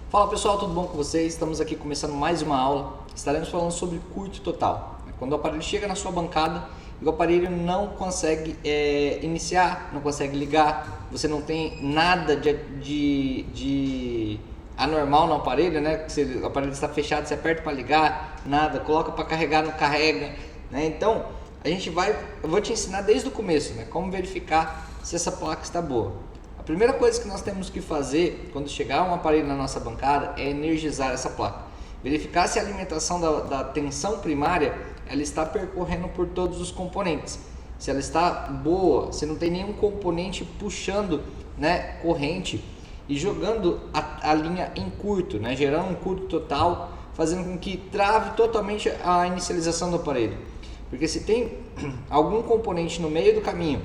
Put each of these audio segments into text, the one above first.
Fala pessoal, tudo bom com vocês? Estamos aqui começando mais uma aula. Estaremos falando sobre curto total. Quando o aparelho chega na sua bancada e o aparelho não consegue iniciar, não consegue ligar, você não tem nada de anormal no aparelho, né? O aparelho está fechado, você aperta para ligar, nada, coloca para carregar, não carrega, né? Então, eu vou te ensinar desde o começo, né? Como verificar se essa placa está boa. A primeira coisa que nós temos que fazer quando chegar um aparelho na nossa bancada é energizar essa placa. Verificar se a alimentação da tensão primária ela está percorrendo por todos os componentes. Se ela está boa, se não tem nenhum componente puxando, né, corrente e jogando a linha em curto, né, gerando um curto total, fazendo com que trave totalmente a inicialização do aparelho. Porque se tem algum componente no meio do caminho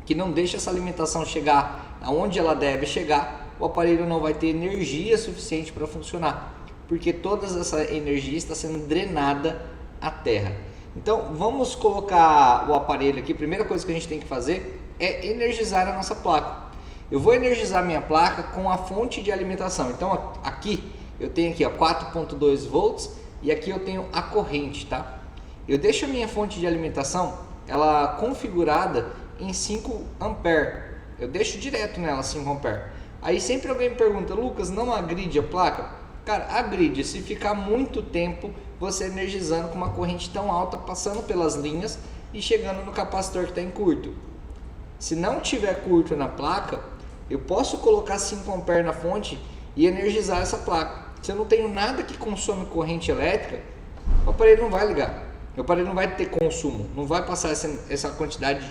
que não deixa essa alimentação chegar aonde ela deve chegar, o aparelho não vai ter energia suficiente para funcionar, porque toda essa energia está sendo drenada à terra. Então vamos colocar o aparelho aqui. A primeira coisa que a gente tem que fazer é energizar a nossa placa. Eu vou energizar minha placa com a fonte de alimentação. Então aqui eu tenho aqui 4.2 volts e aqui eu tenho a corrente, tá? Eu deixo a minha fonte de alimentação ela configurada em 5 ampere. Eu deixo direto nela 5 ampere. Aí sempre alguém me pergunta: Lucas, não agride a placa? Cara, agride se ficar muito tempo você energizando com uma corrente tão alta, passando pelas linhas e chegando no capacitor que está em curto. Se não tiver curto na placa, eu posso colocar 5 ampere na fonte e energizar essa placa. Se eu não tenho nada que consome corrente elétrica, o aparelho não vai ligar. O aparelho não vai ter consumo, não vai passar essa quantidade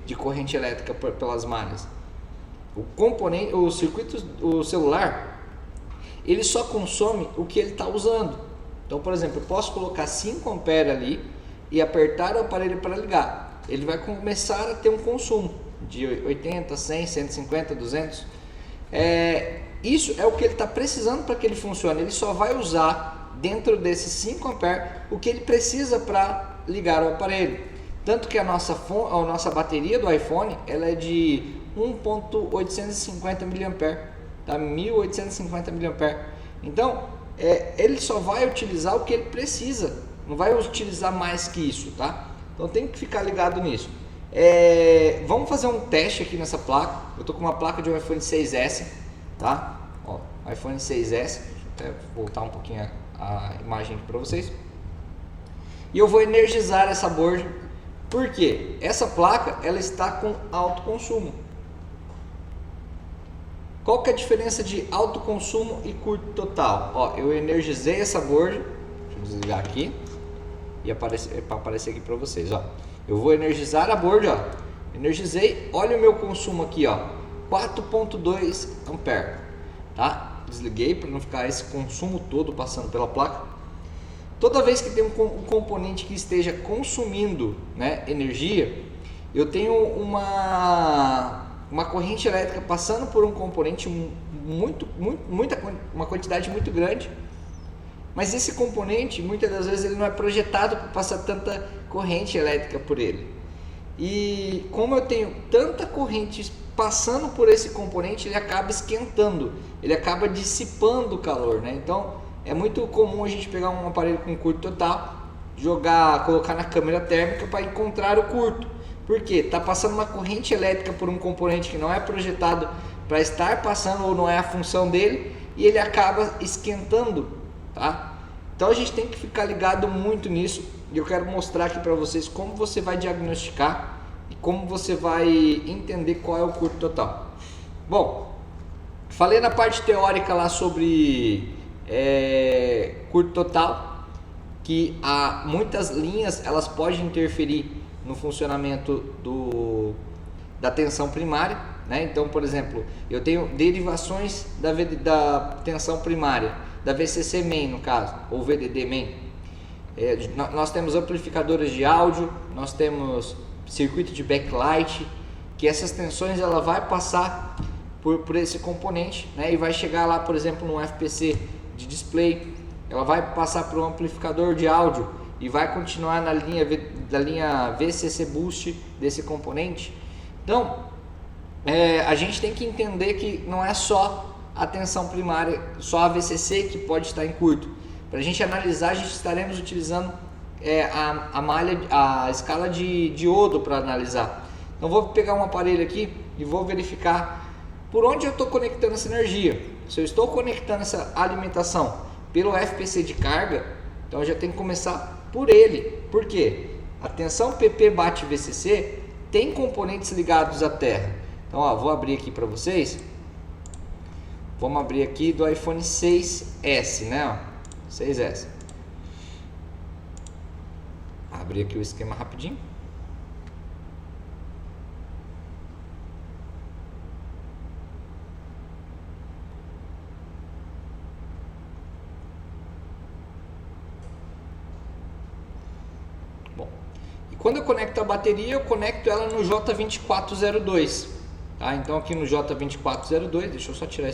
de corrente elétrica pelas malhas. O celular, ele só consome o que ele está usando. Então, por exemplo, eu posso colocar 5 ampere ali e apertar o aparelho para ligar. Ele vai começar a ter um consumo de 80, 100, 150, 200. Isso é o que ele está precisando para que ele funcione. Ele só vai usar dentro desses 5 ampere o que ele precisa para ligar o aparelho. Tanto que a nossa bateria do iPhone ela é de 1.850 mAh, tá? 1850 mAh. Então ele só vai utilizar o que ele precisa, não vai utilizar mais que isso, tá? Então tem que ficar ligado nisso. Vamos fazer um teste aqui nessa placa. Eu estou com uma placa de um iPhone 6S, tá? Ó, iPhone 6S. Deixa eu até voltar um pouquinho a imagem aqui para vocês. E eu vou energizar essa board. Por quê? Essa placa ela está com alto consumo. Qual que é a diferença de alto consumo e curto total? Ó, eu energizei essa board. Deixa eu desligar aqui e para aparecer aqui para vocês. Ó, eu vou energizar a board. Ó, energizei. Olha o meu consumo aqui, ó, 4.2 ampere, tá? Desliguei para não ficar esse consumo todo passando pela placa. Toda vez que tem um componente que esteja consumindo, né, energia, eu tenho uma corrente elétrica passando por um componente uma quantidade muito grande, mas esse componente muitas das vezes ele não é projetado para passar tanta corrente elétrica por ele. E como eu tenho tanta corrente passando por esse componente, ele acaba esquentando, ele acaba dissipando o calor, né? Então é muito comum a gente pegar um aparelho com curto total, colocar na câmera térmica para encontrar o curto. Por quê? Está passando uma corrente elétrica por um componente que não é projetado para estar passando ou não é a função dele e ele acaba esquentando, tá? Então a gente tem que ficar ligado muito nisso e eu quero mostrar aqui para vocês como você vai diagnosticar e como você vai entender qual é o curto total. Bom, falei na parte teórica lá sobre curto total, que muitas linhas elas podem interferir no funcionamento da tensão primária, né? Então, por exemplo, eu tenho derivações da tensão primária, da VCC main no caso, ou VDD main. Nós temos amplificadores de áudio, nós temos circuito de backlight, que essas tensões ela vai passar por esse componente, né? E vai chegar lá, por exemplo, no FPC de display, ela vai passar por um amplificador de áudio e vai continuar na linha VCC boost desse componente. Então a gente tem que entender que não é só a tensão primária, só a VCC que pode estar em curto. Para a gente analisar, a gente estaremos utilizando a escala de diodo para analisar. Então vou pegar um aparelho aqui e vou verificar por onde eu estou conectando essa energia. Se eu estou conectando essa alimentação pelo FPC de carga, então eu já tenho que começar por ele. Por quê? A tensão PP bate VCC tem componentes ligados à terra. Então ó, vou abrir aqui para vocês. Vamos abrir aqui do iPhone 6S, né? Ó, 6S. Abrir aqui o esquema rapidinho. Bom, e quando eu conecto a bateria, eu conecto ela no J2402. Tá? Então aqui no J2402, deixa eu só tirar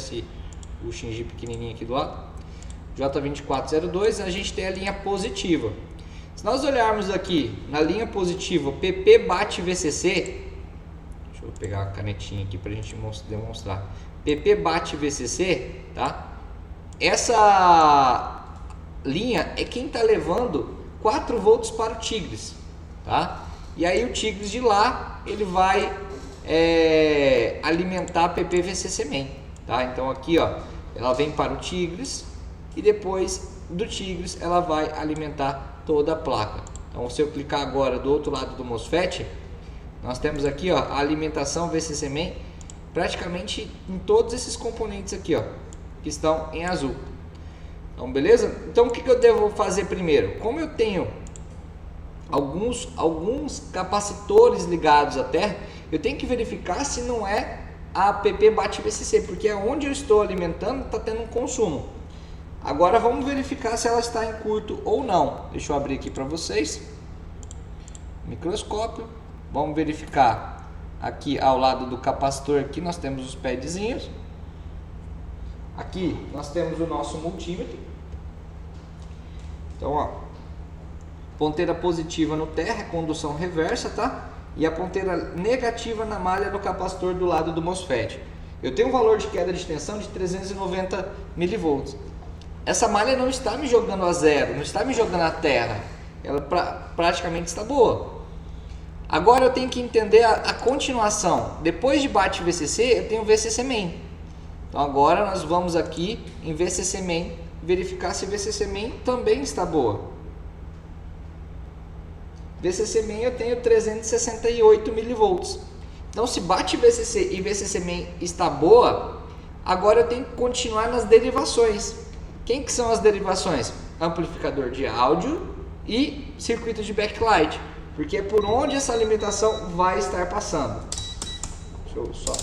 o Xingi pequenininho aqui do lado. J2402, a gente tem a linha positiva. Se nós olharmos aqui na linha positiva, PP bate VCC, deixa eu pegar a canetinha aqui para a gente demonstrar. PP bate VCC, tá? Essa linha é quem está levando 4 volts para o Tigres, tá? E aí o Tigres de lá, ele vai alimentar PP VCC main, tá? Então aqui, ó, ela vem para o Tigres e depois do Tigres ela vai alimentar toda a placa. Então se eu clicar agora do outro lado do MOSFET, nós temos aqui, ó, a alimentação VCC main praticamente em todos esses componentes aqui, ó, que estão em azul. Então beleza? Então o que eu devo fazer primeiro? Como eu tenho alguns capacitores ligados à terra, eu tenho que verificar se não é a PP bate VCC, porque onde eu estou alimentando está tendo um consumo. Agora vamos verificar se ela está em curto ou não. Deixa eu abrir aqui para vocês. Microscópio. Vamos verificar aqui ao lado do capacitor. Aqui nós temos os padzinhos. Aqui nós temos o nosso multímetro. Então, ó, ponteira positiva no terra, condução reversa, tá? E a ponteira negativa na malha do capacitor do lado do MOSFET. Eu tenho um valor de queda de tensão de 390 mV. Essa malha não está me jogando a zero, não está me jogando a terra. Ela praticamente está boa. Agora eu tenho que entender a continuação. Depois de bate VCC, eu tenho VCC main. Então agora nós vamos aqui em VCC main, verificar se VCC main também está boa. VCC main eu tenho 368 mV. Então se bate VCC e VCC main está boa, agora eu tenho que continuar nas derivações. Quem que são as derivações? Amplificador de áudio e circuito de backlight, porque é por onde essa alimentação vai estar passando. Deixa eu só.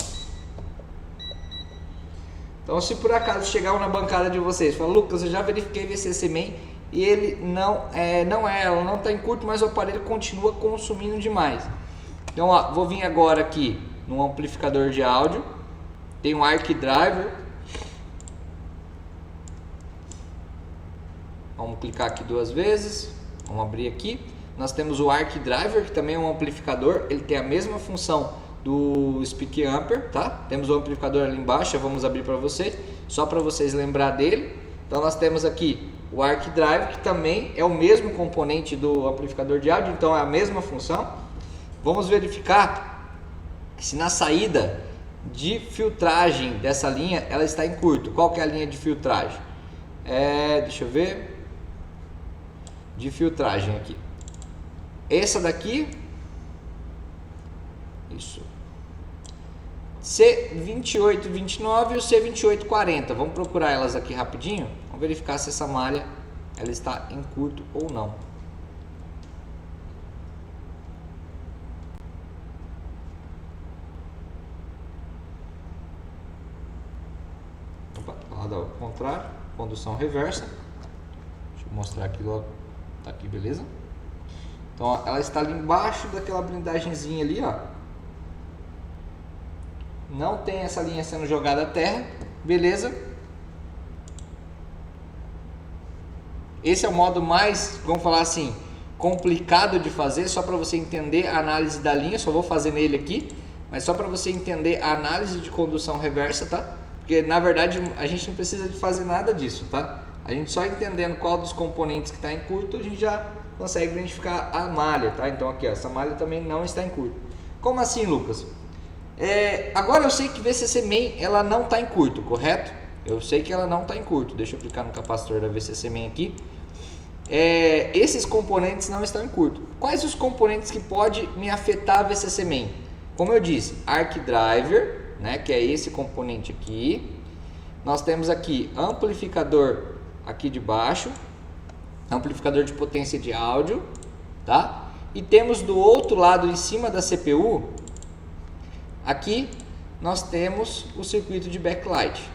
Então se por acaso chegar um na bancada de vocês e falar, Lucas, eu já verifiquei VCC main e ele ela não está em curto, mas o aparelho continua consumindo demais. Então ó, vou vir agora aqui no amplificador de áudio, tem um Arc Driver. Vamos clicar aqui 2 vezes, vamos abrir aqui. Nós temos o Arc Driver, que também é um amplificador, ele tem a mesma função do Speak Amper, tá? Temos o amplificador ali embaixo, vamos abrir para vocês, só para vocês lembrar dele. Então nós temos aqui o Arc Driver, que também é o mesmo componente do amplificador de áudio, então é a mesma função. Vamos verificar se na saída de filtragem dessa linha, ela está em curto. Qual que é a linha de filtragem? Deixa eu ver. De filtragem aqui. Essa daqui. Isso. C2829 e o C2840. Vamos procurar elas aqui rapidinho. Vamos verificar se essa malha ela está em curto ou não. Opa, lado ao contrário, condução reversa. Deixa eu mostrar aqui logo. Tá aqui, beleza? Então ó, ela está ali embaixo daquela blindagemzinha ali, ó. Não tem essa linha sendo jogada à terra, beleza? Esse é o modo mais, vamos falar assim, complicado de fazer, só para você entender a análise da linha. Só vou fazer nele aqui, mas só para você entender a análise de condução reversa, tá? Porque na verdade a gente não precisa de fazer nada disso, tá? A gente só entendendo qual dos componentes que está em curto, a gente já consegue identificar a malha, tá? Então aqui, ó, essa malha também não está em curto. Como assim, Lucas? Agora eu sei que VCC Main ela não está em curto, correto? Eu sei que ela não está em curto. Deixa eu clicar no capacitor da VCC Main aqui. Esses componentes não estão em curto. Quais os componentes que pode me afetar a VCC Main? Como eu disse, Arc Driver, né, que é esse componente aqui. Nós temos aqui amplificador aqui de baixo, amplificador de potência de áudio, tá? E temos do outro lado, em cima da CPU, aqui nós temos o circuito de backlight,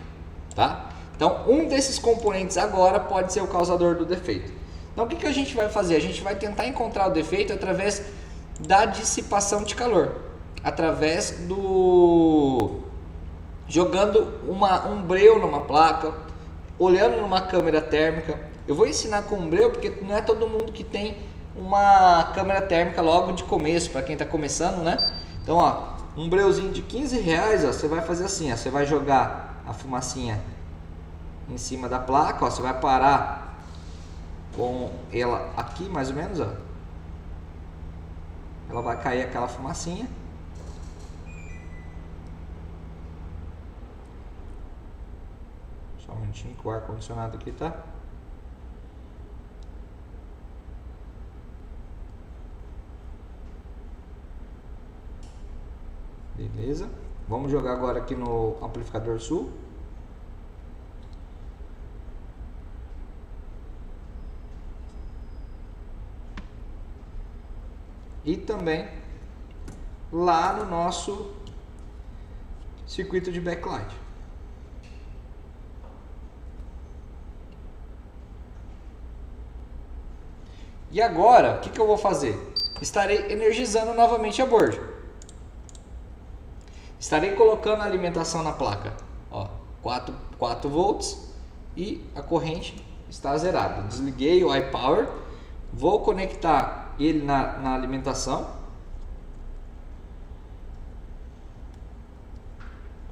tá? Então, um desses componentes agora pode ser o causador do defeito. Então, o que a gente vai fazer? A gente vai tentar encontrar o defeito através da dissipação de calor, através jogando um breu numa placa, olhando numa câmera térmica. Eu vou ensinar com um breu porque não é todo mundo que tem uma câmera térmica logo de começo, para quem está começando, né? Então, ó, um breuzinho de R$15, ó, você vai fazer assim, ó, você vai jogar a fumacinha em cima da placa, ó, você vai parar com ela aqui mais ou menos, ó. Ela vai cair aquela fumacinha. Só um minutinho que o ar condicionado aqui tá. Beleza. Vamos jogar agora aqui no amplificador sul. E também lá no nosso circuito de backlight. E agora, o que eu vou fazer? Estarei energizando novamente a board. Estarei colocando a alimentação na placa. Ó, 4 volts e a corrente está zerada. Desliguei o iPower. Vou conectar ele na alimentação.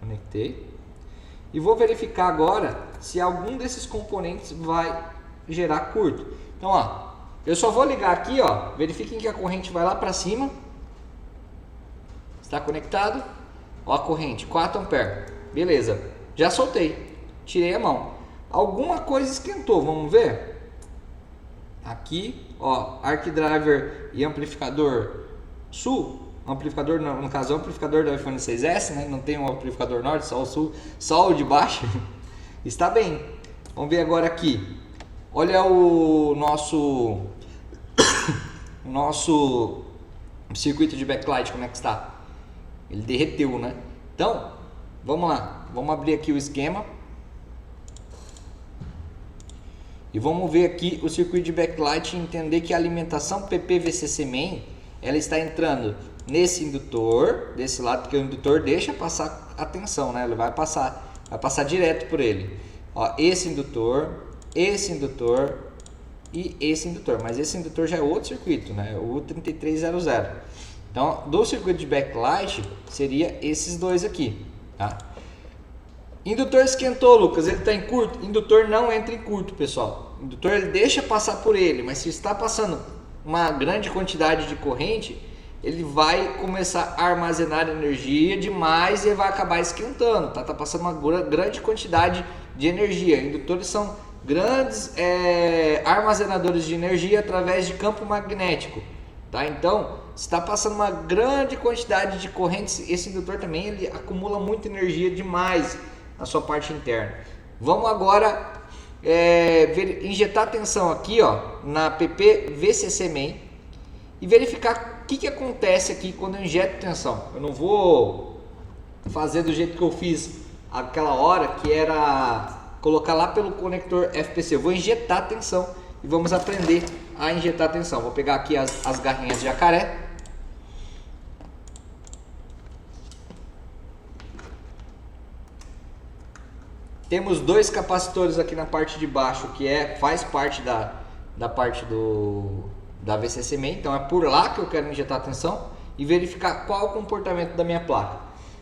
Conectei. E vou verificar agora se algum desses componentes vai gerar curto. Então, ó, eu só vou ligar aqui, ó. Verifiquem que a corrente vai lá para cima. Está conectado. Ó, a corrente 4 amperes. Beleza. Já soltei. Tirei a mão. Alguma coisa esquentou. Vamos ver? Aqui, ó, Arc Driver e amplificador sul. Amplificador, no caso, amplificador do iPhone 6S, né? Não tem um amplificador norte, só o sul, só o de baixo. Está bem. Vamos ver agora aqui. Olha o nosso circuito de backlight, como é que está? Ele derreteu, né? Então, vamos lá. Vamos abrir aqui o esquema. E vamos ver aqui o circuito de backlight e entender que a alimentação PPVCC Main, ela está entrando nesse indutor, desse lado, porque o indutor deixa passar a tensão, né? Ele vai passar direto por ele. Ó, esse indutor e esse indutor, mas esse indutor já é outro circuito, né? O 3300. Então, do circuito de backlight seria esses dois aqui, tá? Indutor esquentou, Lucas, ele está em curto? Indutor não entra em curto, pessoal. Indutor ele deixa passar por ele, mas se está passando uma grande quantidade de corrente, ele vai começar a armazenar energia demais e vai acabar esquentando, tá? Tá passando uma grande quantidade de energia. Indutores são grandes armazenadores de energia através de campo magnético, tá? Então, se está passando uma grande quantidade de correntes, esse indutor também ele acumula muita energia demais na sua parte interna. Vamos agora injetar tensão aqui, ó, na PPVCC Main e verificar o que acontece aqui quando eu injeto tensão. Eu não vou fazer do jeito que eu fiz aquela hora, que era colocar lá pelo conector FPC. Eu vou injetar tensão e vamos aprender a injetar tensão. Vou pegar aqui as garrinhas de jacaré. Temos dois capacitores aqui na parte de baixo, que faz parte da parte da VCC Main. Então é por lá que eu quero injetar a tensão e verificar qual é o comportamento da minha placa.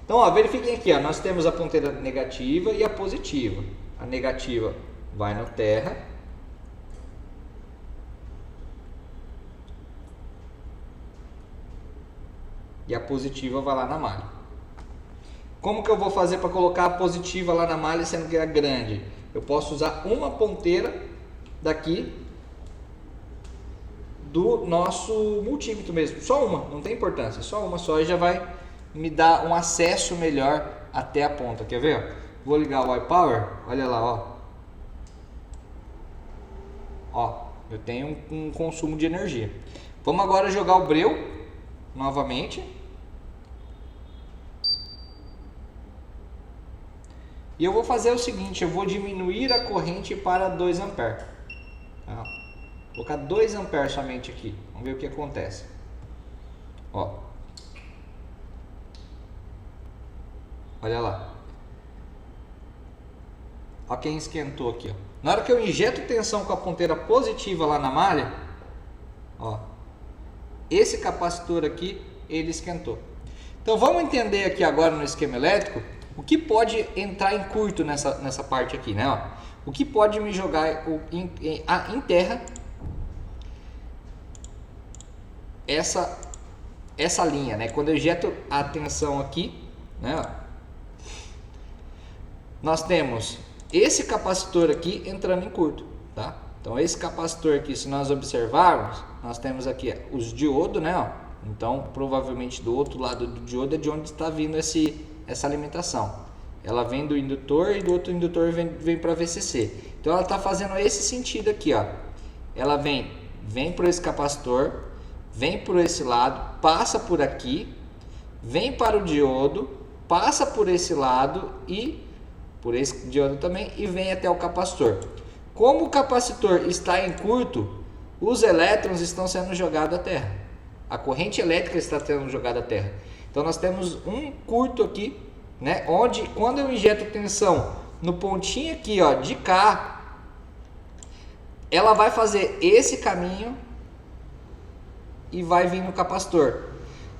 Então, ó, verifiquem aqui, ó, nós temos a ponteira negativa e a positiva. A negativa vai no terra. E a positiva vai lá na malha. Como que eu vou fazer para colocar a positiva lá na malha sendo que é grande? Eu posso usar uma ponteira daqui do nosso multímetro mesmo. Só uma, não tem importância. Só uma só e já vai me dar um acesso melhor até a ponta. Quer ver? Vou ligar o iPower. Olha lá, ó. Ó, eu tenho um consumo de energia. Vamos agora jogar o breu novamente. E eu vou fazer o seguinte, eu vou diminuir a corrente para 2 A. Tá? Vou colocar 2 A somente aqui. Vamos ver o que acontece. Ó. Olha lá. Ó quem esquentou aqui, ó. Na hora que eu injeto tensão com a ponteira positiva lá na malha, ó, esse capacitor aqui, ele esquentou. Então vamos entender aqui agora no esquema elétrico o que pode entrar em curto nessa parte aqui, né? Ó, o que pode me jogar em terra essa linha, né? Quando eu injeto a tensão aqui, né? Ó, nós temos esse capacitor aqui entrando em curto, tá? Então esse capacitor aqui, se nós observarmos, nós temos aqui os diodos, né? Ó, então provavelmente do outro lado do diodo é de onde está vindo essa alimentação. Ela vem do indutor e do outro indutor vem para VCC. Então ela está fazendo esse sentido aqui, ó. Ela vem por esse capacitor, vem por esse lado, passa por aqui, vem para o diodo, passa por esse lado e por esse diodo também e vem até o capacitor. Como o capacitor está em curto, os elétrons estão sendo jogados à terra. A corrente elétrica está sendo jogada à terra. Então nós temos um curto aqui, né? Onde quando eu injeto tensão no pontinho aqui, ó, de cá, ela vai fazer esse caminho e vai vir no capacitor.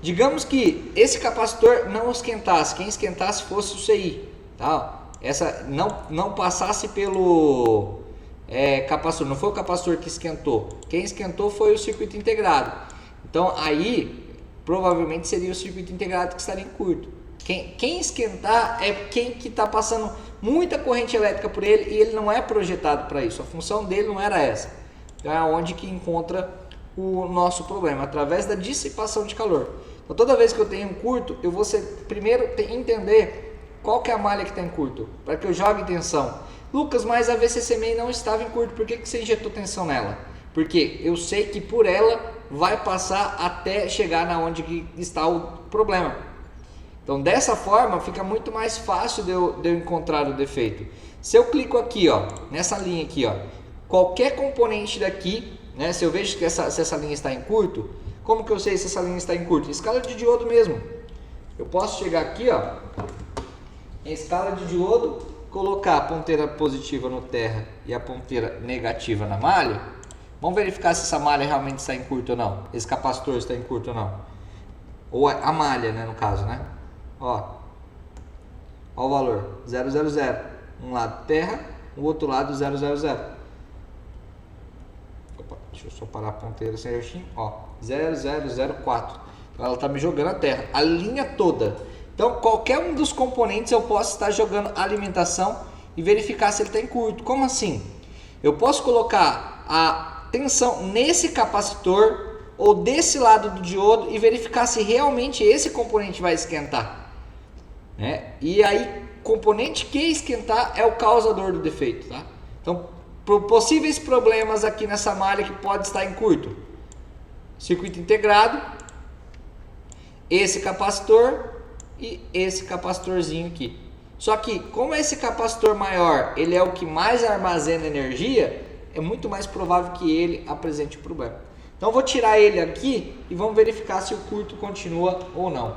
Digamos que esse capacitor não esquentasse, quem esquentasse fosse o CI, tá? Essa não passasse pelo capacitor, não foi o capacitor que esquentou. Quem esquentou foi o circuito integrado. Então aí provavelmente seria o circuito integrado que estaria em curto. Quem esquentar é quem que está passando muita corrente elétrica por ele e ele não é projetado para isso. A função dele não era essa. Então é onde que encontra o nosso problema, através da dissipação de calor. Então toda vez que eu tenho um curto, eu vou primeiro entender qual que é a malha que está em curto, para que eu jogue tensão. Lucas, mas a VCC main não estava em curto, por que você injetou tensão nela? Porque eu sei que por ela vai passar até chegar na onde que está o problema. Então dessa forma fica muito mais fácil de eu encontrar o defeito. Se eu clico aqui, ó, nessa linha aqui, ó, qualquer componente daqui, né, se eu vejo que se essa linha está em curto, como que eu sei se essa linha está em curto? Escala de diodo mesmo. Eu posso chegar aqui, ó, em escala de diodo, colocar a ponteira positiva no terra e a ponteira negativa na malha. Vamos verificar se essa malha realmente está em curto ou não. Esse capacitor está em curto ou não. Ou a malha, né, no caso, né? Ó o valor, 000. Um lado terra, o outro lado 000. Opa, deixa eu só parar a ponteira certinho. Ó, 0004. Então ela está me jogando a terra, a linha toda. Então qualquer um dos componentes eu posso estar jogando alimentação e verificar se ele está em curto. Como assim? Eu posso colocar a tensão nesse capacitor ou desse lado do diodo e verificar se realmente esse componente vai esquentar, né? E aí, componente que esquentar é o causador do defeito, tá? Então, possíveis problemas aqui nessa malha que pode estar em curto: circuito integrado, esse capacitor e esse capacitorzinho aqui. Só que, como esse capacitor maior, ele é o que mais armazena energia, é muito mais provável que ele apresente o problema. Então, eu vou tirar ele aqui e vamos verificar se o curto continua ou não.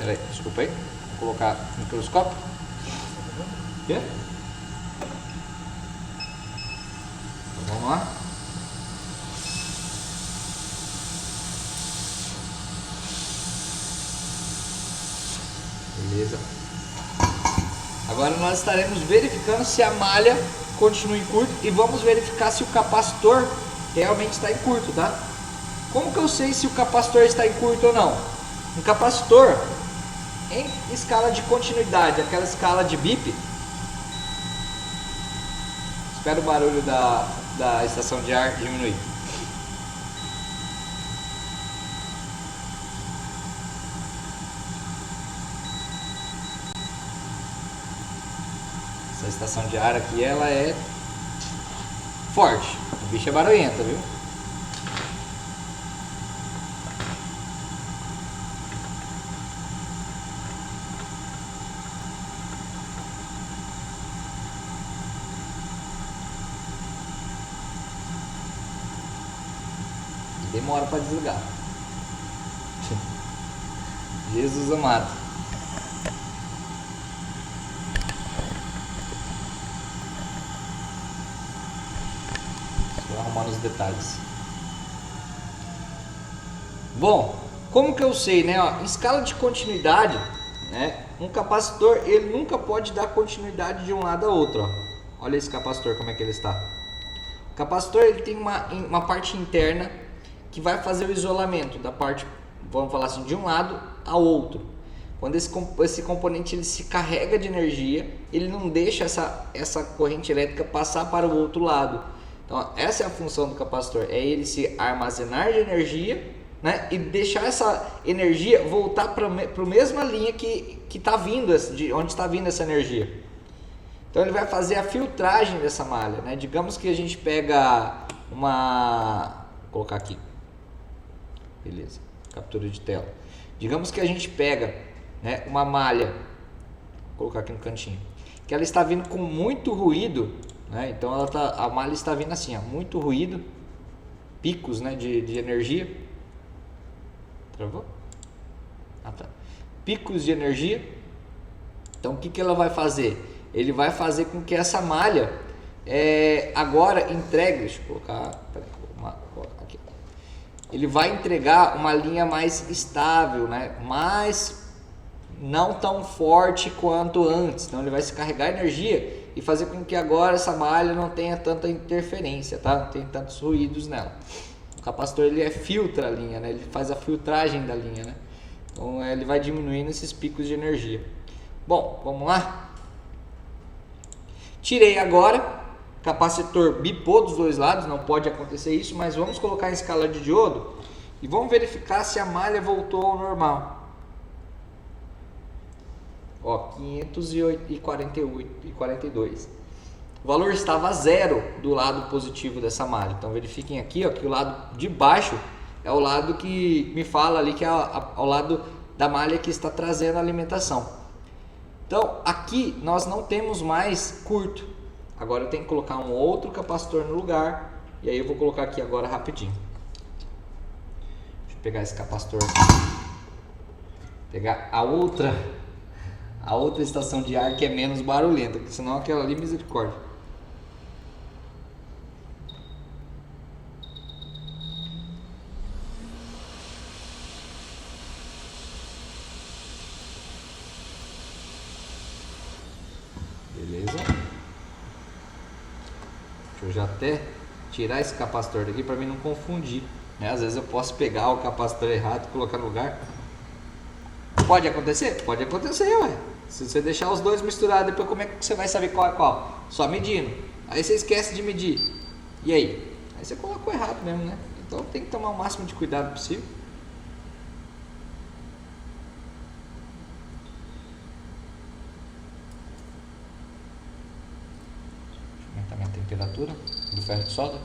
Peraí, desculpa aí. Vou colocar o microscópio. Quê? Então, vamos lá. Beleza. Agora nós estaremos verificando se a malha continua em curto e vamos verificar se o capacitor realmente está em curto, tá? Como que eu sei se o capacitor está em curto ou não? Um capacitor em escala de continuidade, aquela escala de bip. Espera o barulho da estação de ar diminuir. Essa estação de ar aqui, ela é forte. O bicho é barulhento, viu? Demora para desligar. Jesus amado. Estou arrumando os detalhes. Bom, como que eu sei, né? Ó, em escala de continuidade, né? Um capacitor ele nunca pode dar continuidade de um lado a outro. Ó. Olha esse capacitor como é que ele está. O capacitor ele tem uma parte interna que vai fazer o isolamento da parte, vamos falar assim, de um lado ao outro. Quando esse componente ele se carrega de energia, ele não deixa essa corrente elétrica passar para o outro lado. Então essa é a função do capacitor, é ele se armazenar de energia, né, e deixar essa energia voltar para a mesma linha que está vindo, de onde está vindo essa energia. Então ele vai fazer a filtragem dessa malha, né? Digamos que a gente pega vou colocar aqui. Beleza, captura de tela. Digamos que a gente pega, né, uma malha, vou colocar aqui no cantinho, que ela está vindo com muito ruído, né? Então a malha está vindo assim, ó, muito ruído, picos, né, de energia. Travou? Ah, tá. Picos de energia. Então o que ela vai fazer? Ele vai fazer com que essa malha agora entregue, deixa eu colocar, aqui. Ele vai entregar uma linha mais estável, né? Mas não tão forte quanto antes. Então ele vai se carregar energia e fazer com que agora essa malha não tenha tanta interferência, tá? Não tem tantos ruídos nela. O capacitor ele filtra a linha, né? Ele faz a filtragem da linha, né? Então ele vai diminuindo esses picos de energia. Bom, vamos lá? Tirei agora, capacitor bipou dos dois lados, não pode acontecer isso, mas vamos colocar em escala de diodo e vamos verificar se a malha voltou ao normal. Ó, 548 e 42. O valor estava zero do lado positivo dessa malha. Então verifiquem aqui, ó, que o lado de baixo é o lado que me fala ali que é ao lado da malha que está trazendo a alimentação. Então aqui nós não temos mais curto. Agora eu tenho que colocar um outro capacitor no lugar. E aí eu vou colocar aqui agora rapidinho. Deixa eu pegar esse capacitor. Pegar a outra estação de ar que é menos barulhenta, porque senão aquela ali, misericórdia. Beleza. Deixa eu já até tirar esse capacitor daqui para mim não confundir, né? Às vezes eu posso pegar o capacitor errado e colocar no lugar. Pode acontecer? Pode acontecer, ué. Se você deixar os dois misturados, depois como é que você vai saber qual é qual? Só medindo. Aí você esquece de medir. E aí? Aí você colocou errado mesmo, né? Então tem que tomar o máximo de cuidado possível. Deixa eu aumentar minha temperatura do ferro de solda.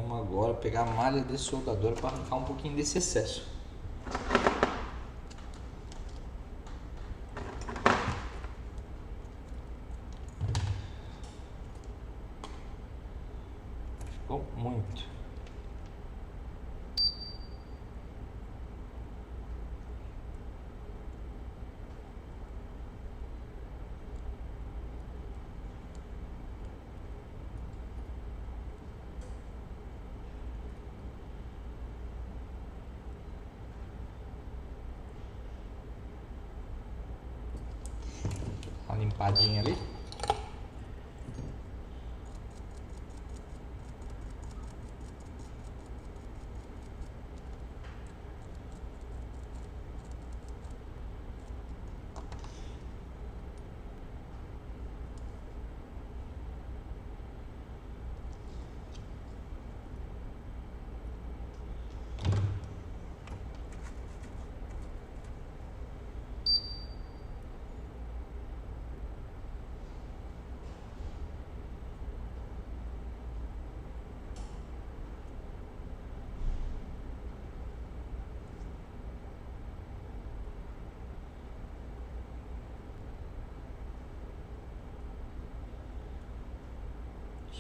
Vamos agora pegar a malha de soldadora para arrancar um pouquinho desse excesso. Ficou muito. Uma limpadinha ali.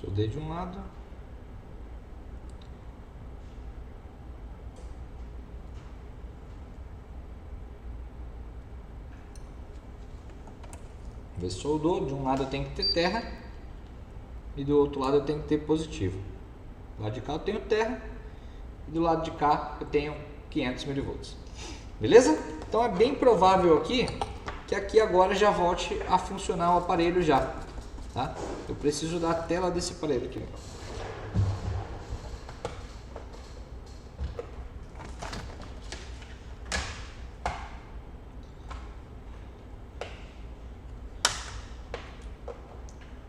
Soldei de um lado. Vê se soldou. De um lado eu tenho que ter terra e do outro lado eu tenho que ter positivo. Do lado de cá eu tenho terra e do lado de cá eu tenho 500 mV. Beleza? Então é bem provável aqui que aqui agora já volte a funcionar o aparelho já. Tá? Eu preciso da tela desse aparelho aqui.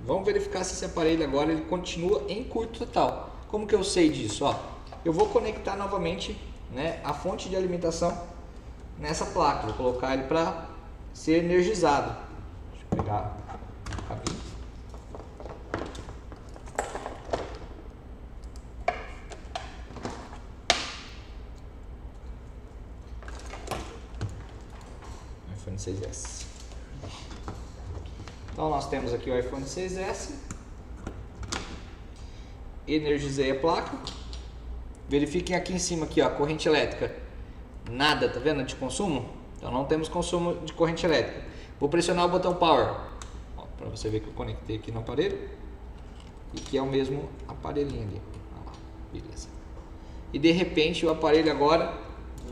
Vamos verificar se esse aparelho agora ele continua em curto total. Como que eu sei disso? Ó, eu vou conectar novamente, né, a fonte de alimentação nessa placa. Vou colocar ele para ser energizado. Deixa eu pegar o cabinho. iPhone 6S. Então nós temos aqui o iPhone 6S. Energizei a placa. Verifiquem aqui em cima aqui, ó, corrente elétrica. Nada, tá vendo, de consumo? Então não temos consumo de corrente elétrica. Vou pressionar o botão Power, para você ver que eu conectei aqui no aparelho e que é o mesmo aparelhinho ali. Lá, beleza. E de repente o aparelho agora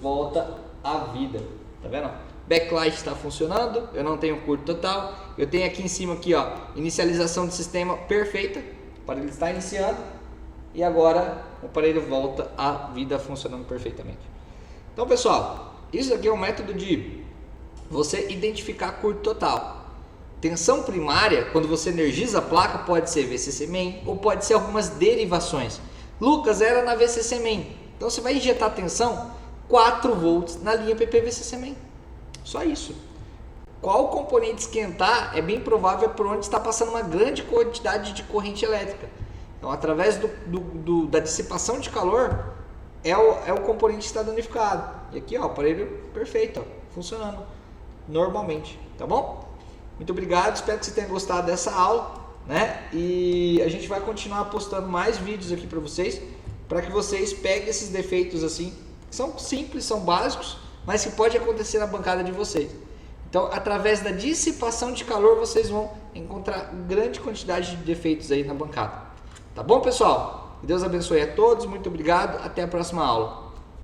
volta à vida, tá vendo? Backlight está funcionando, eu não tenho curto total. Eu tenho aqui em cima aqui, ó, inicialização do sistema perfeita. O aparelho está iniciando e agora o aparelho volta à vida funcionando perfeitamente. Então, pessoal, isso aqui é um método de você identificar curto total. Tensão primária, quando você energiza a placa, pode ser VCC main ou pode ser algumas derivações. Lucas, era na VCC main. Então você vai injetar tensão 4 volts na linha PP-VCC main. Só isso. Qual componente esquentar é bem provável por onde está passando uma grande quantidade de corrente elétrica. Então, através da dissipação de calor, é o componente que está danificado. E aqui, ó, o aparelho perfeito, ó, funcionando normalmente, tá bom? Muito obrigado, espero que você tenha gostado dessa aula, né? E a gente vai continuar postando mais vídeos aqui para vocês, para que vocês peguem esses defeitos assim, que são simples, são básicos, mas que pode acontecer na bancada de vocês. Então, através da dissipação de calor, vocês vão encontrar grande quantidade de defeitos aí na bancada. Tá bom, pessoal? Que Deus abençoe a todos, muito obrigado, até a próxima aula.